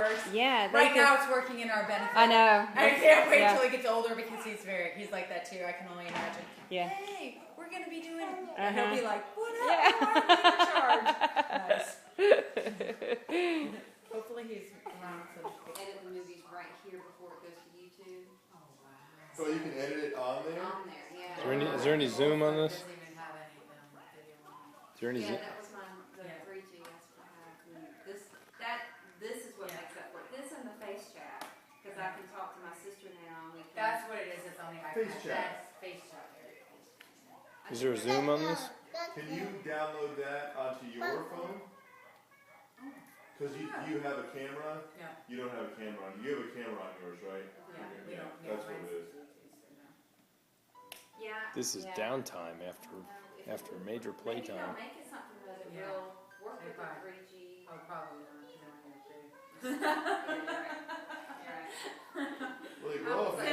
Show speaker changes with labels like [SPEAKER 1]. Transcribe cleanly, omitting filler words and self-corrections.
[SPEAKER 1] works.
[SPEAKER 2] Yeah.
[SPEAKER 1] Right now it's working in our benefit.
[SPEAKER 2] I know.
[SPEAKER 1] I can't wait till he gets older because he's like that too. I can only imagine.
[SPEAKER 2] Yeah.
[SPEAKER 1] Hey, we're gonna be doing. And he'll be like, what up?
[SPEAKER 2] Yeah.
[SPEAKER 1] Nice. Hopefully he's around for the.
[SPEAKER 3] Edit the movies right here before it goes to YouTube.
[SPEAKER 1] Oh wow.
[SPEAKER 4] So you can edit it on there?
[SPEAKER 3] On there, yeah.
[SPEAKER 5] Is there any zoom on this?
[SPEAKER 1] Doesn't even have any video on
[SPEAKER 5] Is there any
[SPEAKER 3] Yeah,
[SPEAKER 5] zoom?
[SPEAKER 3] that was my the
[SPEAKER 1] Yeah.
[SPEAKER 3] 3G. That's what I have. And this is what makes up for it. This and the face chat, because I can talk to my sister now. We can,
[SPEAKER 1] That's what it is. It's on the iPad.
[SPEAKER 4] Face chat.
[SPEAKER 1] That's face chat.
[SPEAKER 5] Is there a zoom on this?
[SPEAKER 4] Can you download that onto your phone? Because you have a camera.
[SPEAKER 1] Yeah.
[SPEAKER 4] You don't have a camera on. You have a camera on yours, right?
[SPEAKER 1] Yeah. We don't.
[SPEAKER 4] That's what it is.
[SPEAKER 3] yeah.
[SPEAKER 5] This is
[SPEAKER 3] yeah.
[SPEAKER 5] downtime after
[SPEAKER 3] If
[SPEAKER 5] after
[SPEAKER 3] it-
[SPEAKER 5] major
[SPEAKER 3] Maybe
[SPEAKER 5] playtime.
[SPEAKER 3] they'll make it something that
[SPEAKER 1] Yeah.
[SPEAKER 3] will work
[SPEAKER 1] They
[SPEAKER 3] with the
[SPEAKER 1] probably-
[SPEAKER 3] 3G.
[SPEAKER 1] Oh, probably not. No,
[SPEAKER 3] Yeah, you're right. You're right.
[SPEAKER 4] Well, they
[SPEAKER 3] I
[SPEAKER 4] grow
[SPEAKER 3] will
[SPEAKER 4] up
[SPEAKER 3] say